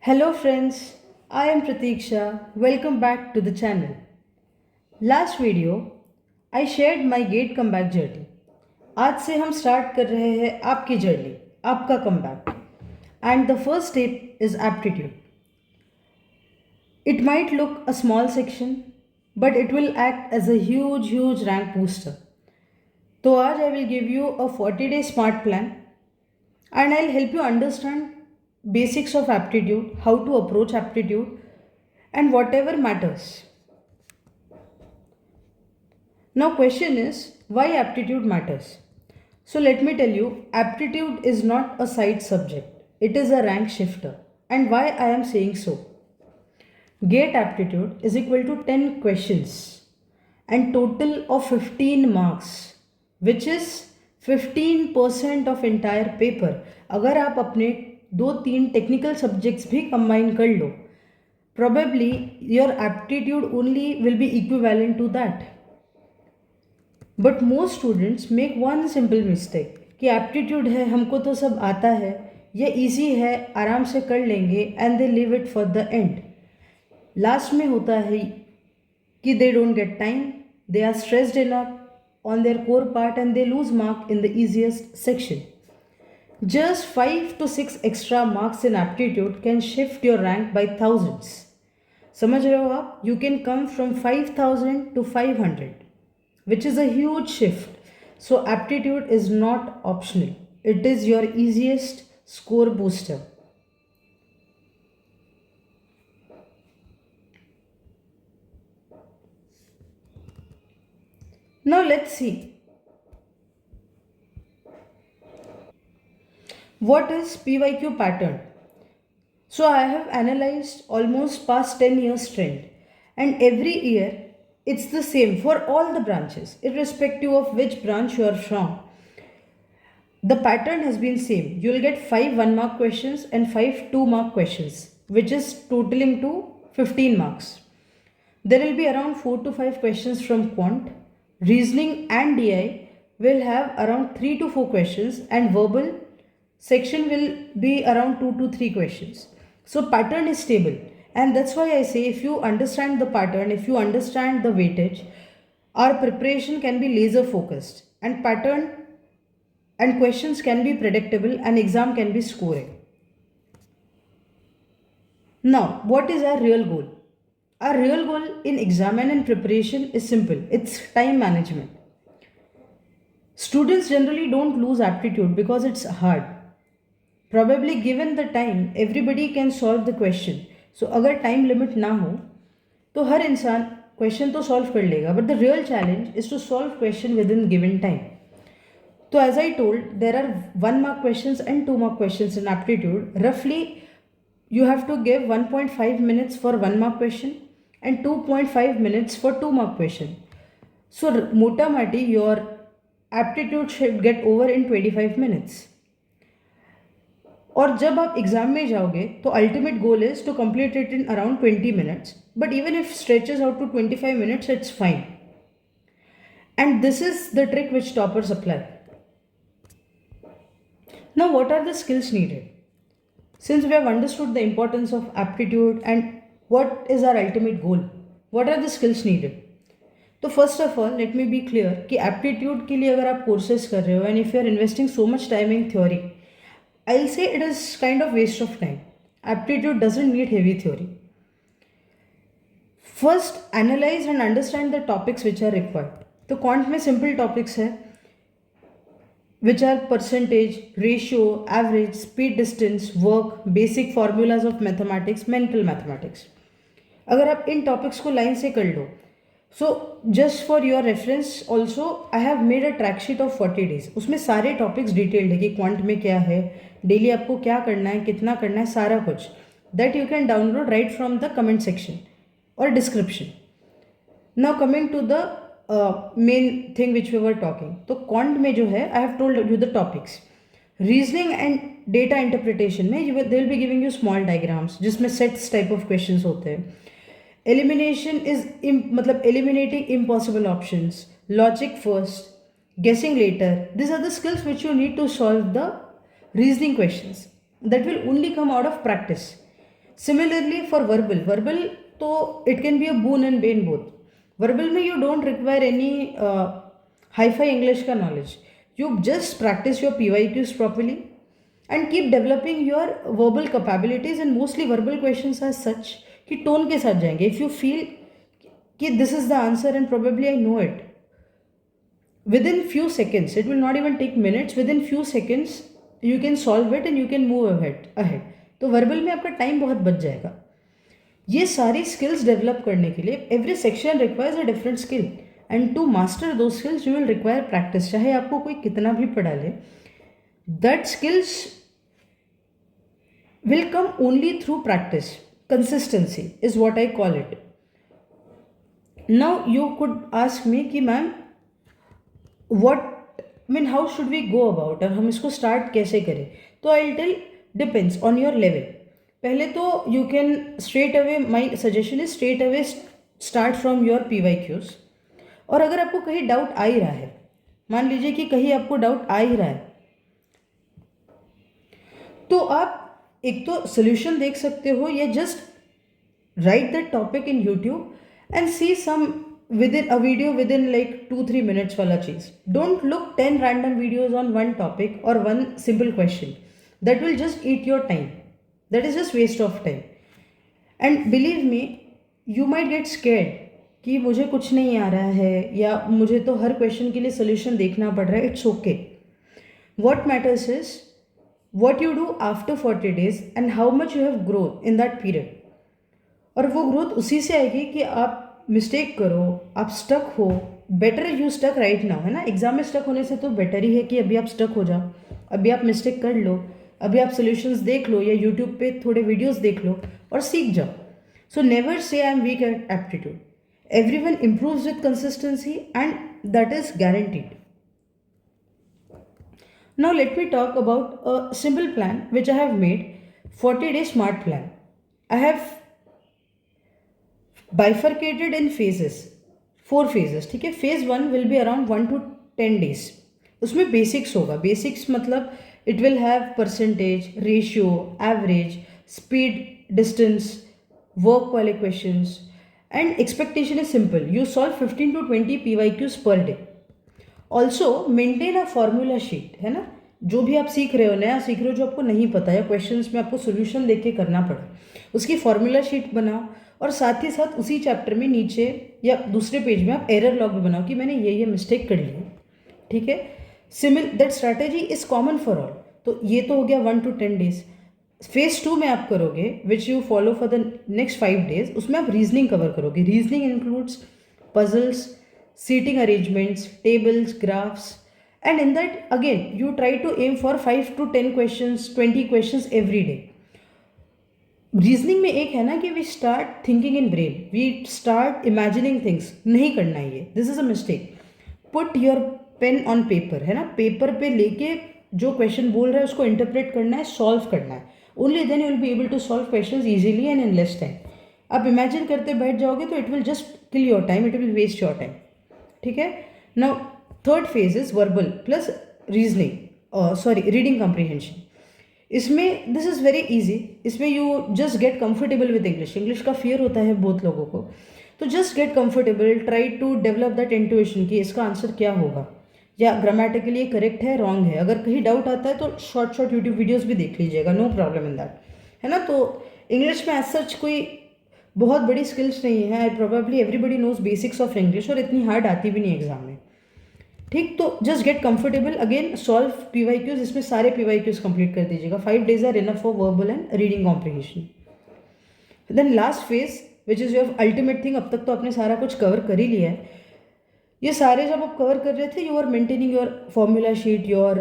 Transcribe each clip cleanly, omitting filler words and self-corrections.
Hello friends, I am Pratiksha. Welcome back to the channel. Last video I shared my gate comeback journey. आज से हम start कर रहे हैं आपकी जर्नी, आपका comeback. And the first step is aptitude. It might look a small section, but it will act as a huge rank booster. तो आज I will give you a 40-day smart plan and I'll help you understand basics of aptitude, how to approach aptitude, and whatever matters. Now question is why aptitude matters. So let me tell you, aptitude is not a side subject. It is a rank shifter. And why I am saying so? GATE aptitude is equal to 10 questions and total of 15 marks, which is 15% of entire paper. अगर आप अपने 2-3 technical subjects भी combine कर लो, probably your aptitude only will be equivalent to that. But most students make one simple mistake कि aptitude है, हमको तो सब आता है, ये easy है, आराम से कर लेंगे, and they leave it for the end. Last में होता है कि they don't get time, they are stressed enough on their core part and they lose mark in the easiest section. Just 5 to 6 extra marks in aptitude can shift your rank by thousands. समझ रहे हो आप? You can come from 5,000 to 500, which is a huge shift. So aptitude is not optional. It is your easiest score booster. Now let's see. What is PYQ pattern? So I have analyzed almost past 10 years trend, and every year it's the same for all the branches, irrespective of which branch you are from. The pattern has been same. You will get 5 1-mark questions and 5 2-mark questions, which is totaling to 15 marks. There will be around 4 to 5 questions from quant. Reasoning and DI will have around 3 to 4 questions, and verbal section will be around 2 to 3 questions. So pattern is stable, and that's why I say if you understand the pattern, if you understand the weightage, our preparation can be laser focused, and pattern and questions can be predictable, and exam can be scoring. Now, what is our real goal? Our real goal in exam and preparation is simple. It's time management. Students generally don't lose aptitude because it's hard. Probably given the time, everybody can solve the question. So अगर time limit ना हो तो हर इंसान question तो solve कर लेगा. But the real challenge is to solve question within given time. So as I told, there are 1-mark questions and 2-mark questions in aptitude. Roughly, you have to give 1.5 minutes for 1-mark question and 2.5 minutes for 2-mark question. So mota mati, your aptitude should get over in 25 minutes. और जब आप exam में जाओगे तो ultimate goal is to complete it in around 20 minutes. But even if stretches out to 25 minutes, it's fine. And this is the trick which toppers apply. Now, what are the skills needed? Since we have understood the importance of aptitude and what is our ultimate goal, what are the skills needed? तो first of all let me be clear कि aptitude के लिए अगर आप courses कर रहे हो and if you are investing so much time in theory, I'll say it is kind of waste of time. Aptitude doesn't need heavy theory. First, analyze and understand the topics which are required. तो quant में simple topics है, which are percentage, ratio, average, speed, distance, work, basic formulas of mathematics, mental mathematics. अगर आप इन topics को line से कर लो, so just for your reference also I have made a track sheet of 40 days. उसमें सारे topics detailed है कि quant में क्या है, डेली आपको क्या करना है, कितना करना है, सारा कुछ. That you can download right from the comment section or description. Now coming to the main thing which we were talking. तो quant में जो है I have told you the topics. Reasoning and data interpretation में they will be giving you small diagrams जिसमें sets type of questions होते हैं. Elimination is मतलब eliminating impossible options. Logic first, guessing later. These are the skills which you need to solve the reasoning questions. That will only come out of practice. Similarly for verbal तो it can be a boon and bane both. Verbal में you don't require any hi fi English का knowledge. You just practice your PYQs properly and keep developing your verbal capabilities, and mostly verbal questions are such कि tone के साथ जाएंगे. If you feel कि this is the answer and probably I know it, within few seconds, it will not even take minutes, within few seconds you can solve it and you can move ahead. तो verbal में आपका time बहुत बच जाएगा. ये सारी skills develop करने के लिए every section requires a different skill, and to master those skills you will require practice. चाहे आपको कोई कितना भी पढ़ा ले, that skills will come only through practice. Consistency is what I call it. Now you could ask me कि ma'am how should we go about, और हम इसको start कैसे करें? तो I'll tell depends on your level. पहले तो you can straight away, my suggestion is straight away start from your PYQs. और अगर आपको कहीं डाउट आ ही रहा है, मान लीजिए कि कहीं आपको डाउट आ ही रहा है, तो आप एक तो सोल्यूशन देख सकते हो, या just write that topic in YouTube and see some within a video within like 2-3 minutes वाला चीज. Don't look 10 random videos on one topic और one simple question. That will just eat your time. That is just waste of time. And believe me, you might get scared कि मुझे कुछ नहीं आ रहा है, या मुझे तो हर क्वेश्चन के लिए सोल्यूशन देखना पड़ रहा है. It's okay. What matters is what you do after 40 days and how much you have grown in that period. और वो ग्रोथ उसी से आएगी कि आप मिस्टेक करो, आप स्टक हो. Better you stuck right now, है ना. एग्जाम में स्टक होने से तो बेटर ही है कि अभी आप स्टक हो जाओ, अभी आप मिस्टेक कर लो, अभी आप सोल्यूशंस देख लो, या यूट्यूब पे थोड़े वीडियोस देख लो और सीख जाओ. So never say I am weak at aptitude. Everyone improves with consistency and that is guaranteed. Now let me talk about a simple plan which I have made, 40-day smart plan. I have bifurcated in phases, 4 phases. ठीक है. phase 1 will be around 1 to 10 days. उसमें basics होगा. Basics मतलब it will have percentage, ratio, average, speed, distance, work वाले questions, and expectation is simple. You solve 15 to 20 PYQs per day. Also maintain a formula sheet, है ना. जो भी आप सीख रहे हो, नया सीख रहे हो, जो आपको नहीं पता, या क्वेश्चंस में आपको सोल्यूशन देख के करना पड़ा, उसकी फॉर्मूला शीट बनाओ. और साथ ही साथ उसी चैप्टर में नीचे या दूसरे पेज में आप एरर लॉग भी बनाओ कि मैंने ये मिस्टेक कर ली है. ठीक है. That strategy is common for all. तो ये तो हो गया 1 to 10 days. फेज 2 में आप करोगे which you follow for the next 5 days. उसमें आप रीजनिंग कवर करोगे. Reasoning includes puzzles, seating arrangements, tables, graphs, and in that again you try to aim for 5 to 10 questions, 20 questions every day. Reasoning में एक है ना कि we start thinking in brain, we start imagining things. नहीं करना है ये, this is a mistake. Put your pen on paper, है ना. पेपर पे लेके जो क्वेश्चन बोल रहा है उसको इंटरप्रेट करना है, सॉल्व करना है. Only then you will be able to solve questions easily and in less time. आप इमेजिन करते बैठ जाओगे तो it will just kill your time, it will waste your time. ठीक है. Now third phase is verbal plus reasoning, reading comprehension. इसमें this is very easy. इसमें you just get comfortable with English. English का fear होता है बहुत लोगों को, तो just get comfortable. Try to develop that intuition कि इसका आंसर क्या होगा, या ग्रामेटिकली करेक्ट है, रॉन्ग है. अगर कहीं डाउट आता है तो शॉर्ट यूट्यूब वीडियोज़ भी देख लीजिएगा, नो प्रॉब्लम इन दैट, है ना. तो इंग्लिश में एज सच कोई बहुत बड़ी स्किल्स नहीं है. I probably everybody knows basics of English, और इतनी हार्ड आती भी नहीं एग्जाम में. ठीक. तो just get comfortable. Again solve PYQs. इसमें सारे PYQs कंप्लीट कर दीजिएगा. 5 days are enough for verbal and reading comprehension. Then last phase which is your ultimate thing. अब तक तो आपने सारा कुछ कवर कर ही लिया है. ये सारे जब आप कवर कर रहे थे, you are maintaining your formula sheet, your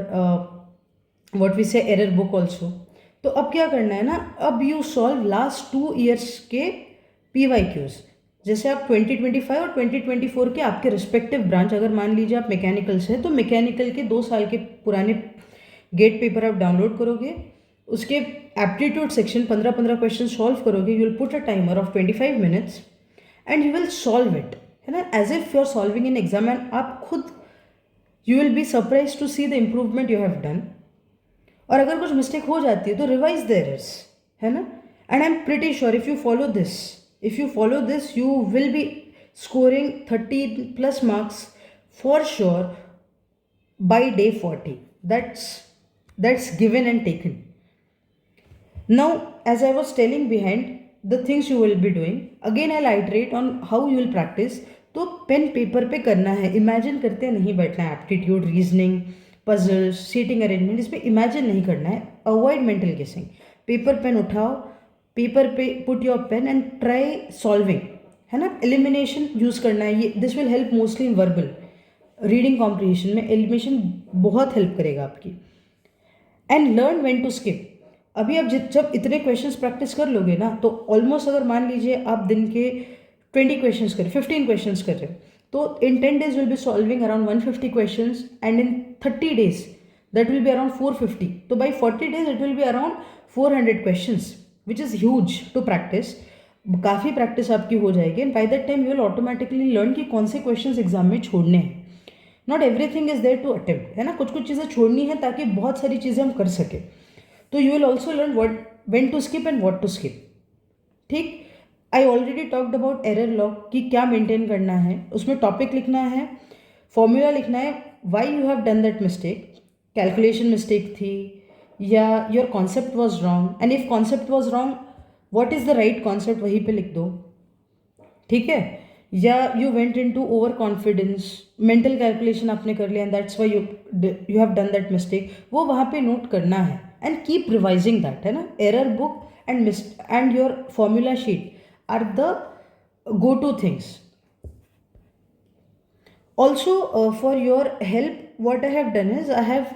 what we say error book also. तो अब क्या करना है ना, अब यू सॉल्व लास्ट 2 years के PYQs. जैसे आप 2025 और 2024 के आपके रिस्पेक्टिव ब्रांच, अगर मान लीजिए आप मैकेनिकल से हैं तो मैकेनिकल के 2 साल के पुराने गेट पेपर आप डाउनलोड करोगे. उसके एप्टीट्यूड सेक्शन 15 क्वेश्चन सॉल्व करोगे. You will put a timer of 25 minutes and you will solve it, है ना, as if you are solving in exam. And आप खुद you will be surprise to see the improvement you have done. और अगर कुछ mistake हो जाती है तो रिवाइज द एरर्स, है ना. And I'm pretty sure if you follow this, you will be scoring 30 plus marks for sure by day 40. That's given and taken. Now, as I was telling behind the things you will be doing, again I'll iterate on how you will practice. तो pen paper पे करना है, imagine करते नहीं बैठना है. Aptitude, reasoning, puzzles, seating arrangement, इसमें imagine नहीं करना है. Avoid mental guessing. Paper pen उठाओ, पेपर पे put your pen and try solving, है ना. एलिमिनेशन यूज करना है. ये this will help mostly in verbal. Reading comprehension में एलिमिनेशन बहुत हेल्प करेगा आपकी. And learn when to skip. अभी आप जब इतने क्वेश्चंस प्रैक्टिस कर लोगे ना, तो ऑलमोस्ट अगर मान लीजिए आप दिन के 20 क्वेश्चंस कर, 15 क्वेश्चंस कर रहे हो, तो in 10 days will be solving around 150 questions, and in 30 days that will be around 450. तो by 40 days it will be around 400 questions, which is huge to practice. काफ़ी प्रैक्टिस आपकी हो जाएगी, and by that time you will automatically learn कि कौन से questions exam में छोड़ने हैं. Not everything is there to attempt, है ना. कुछ कुछ चीज़ें छोड़नी है ताकि बहुत सारी चीज़ें हम कर सकें. तो you will also learn when to skip and what to skip. ठीक. I already talked about error log कि क्या मेंटेन करना है. उसमें टॉपिक लिखना है, फॉर्मूला लिखना है, why you have done that mistake, calculation mistake थी या your concept was wrong, and if concept was wrong what is the right concept, वहीं पे लिख दो. ठीक है. या you went into overconfidence, mental calculation आपने कर लिया and that's why you have done that mistake, वो वहाँ पे नोट करना है. एंड कीप रिवाइजिंग दैट, है ना. Error book and your formula sheet are the go-to things. Also, for your help, what I have done is I have,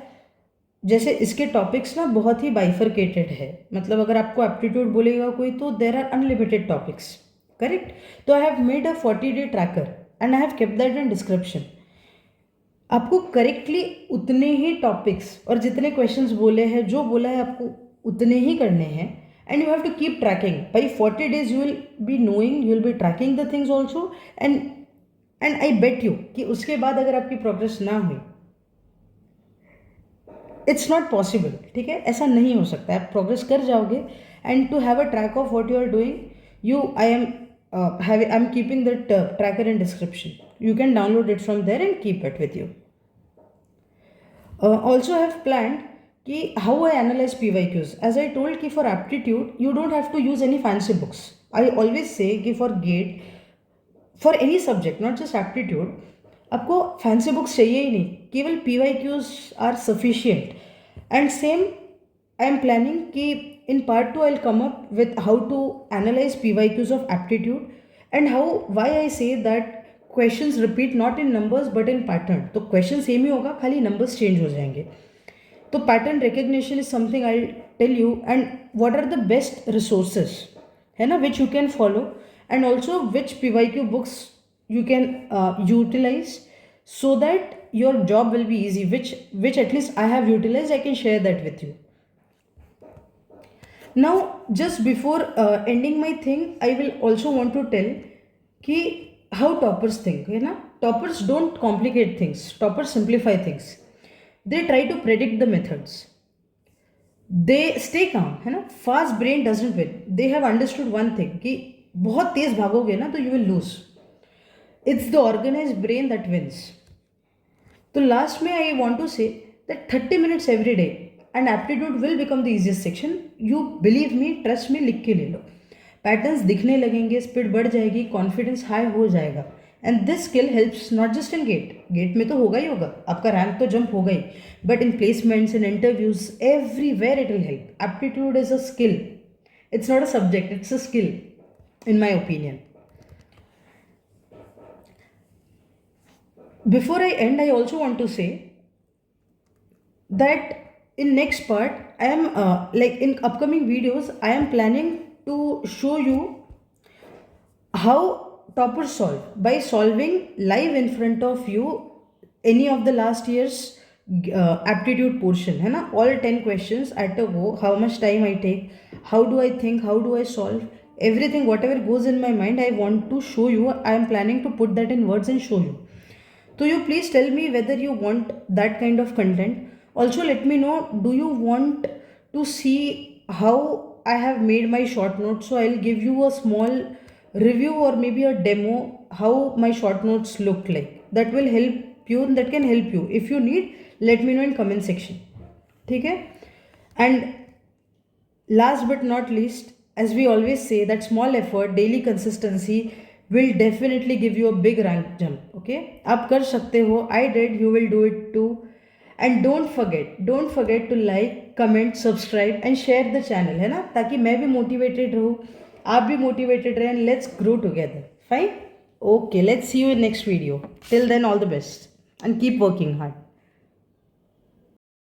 जैसे इसके topics ना बहुत ही बाइफरकेटेड है. मतलब अगर आपको एप्टीट्यूड बोलेगा कोई, तो there are unlimited topics, correct. तो I have made a 40-day tracker and I have kept that in description. आपको करेक्टली उतने ही टॉपिक्स और जितने क्वेश्चंस बोले हैं, जो बोला है आपको उतने ही करने हैं. And you have to keep tracking. By 40 days you will be knowing, you will be tracking the things also, and I bet you कि उसके बाद अगर आपकी प्रोग्रेस ना हुई, इट्स नॉट पॉसिबल. ठीक है, ऐसा नहीं हो सकता. आप प्रोग्रेस कर जाओगे. And to have a track of what you are doing, I am keeping that tracker in description. You can download it from there and keep it with you. Also have planned कि how I analyze PYQs. As I told कि for aptitude you don't have to use any fancy books. I always say कि for GATE, for any subject, not just aptitude, आपको fancy books चाहिए ही नहीं. केवल PYQs are sufficient. And same I am planning कि in part 2 I'll come up with how to analyze PYQs of aptitude and why I say that questions repeat not in numbers but in pattern. तो question same ही होगा, खाली numbers change हो जाएंगे. तो pattern recognition is something I tell you, and what are the best resources, है ना, which you can follow, and also which PYQ books you can utilize so that your job will be easy, which at least I have utilized. I can share that with you. Now, just before ending my thing, I will also want to tell कि how toppers think, है ना. Toppers don't complicate things. Toppers simplify things. They try to predict the methods. They stay calm, है ना. Fast brain doesn't win. They have understood one thing कि बहुत तेज भागोगे ना तो you will lose. It's the organized brain that wins. तो last में I want to say that 30 minutes every day and aptitude will become the easiest section. You believe me, trust me, लिख के ले लो. Patterns दिखने लगेंगे, speed बढ़ जाएगी, confidence high हो जाएगा. And this skill helps not just in GATE में तो होगा ही होगा, आपका रैंक तो जंप होगा ही, but in placements, in interviews, everywhere it will help. Aptitude is a skill, it's not a subject, it's a skill in my opinion. Before I end, I also want to say that in next part, I am like in upcoming videos, I am planning to show you how toppers solve by solving live in front of you any of the last year's aptitude portion, है ना. All 10 questions at a go, how much time I take, how do I think, how do I solve, everything, whatever goes in my mind, I want to show you. I am planning to put that in words and show you. So you please tell me whether you want that kind of content. Also let me know, do you want to see how I have made my short notes, so I'll give you a small review or maybe a demo how my short notes look like. That will help you, that can help you. If you need, let me know in comment section. ठीक है? And last but not least, as we always say, that small effort, daily consistency will definitely give you a big rank jump. Okay, आप कर सकते हो. I did, you will do it too. And don't forget to like, comment, subscribe and share the channel, है ना, ताकि मैं भी motivated रहूँ, आप भी motivated रहें, and let's grow together. Fine? Okay, let's see you in next video. Till then, all the best and keep working hard.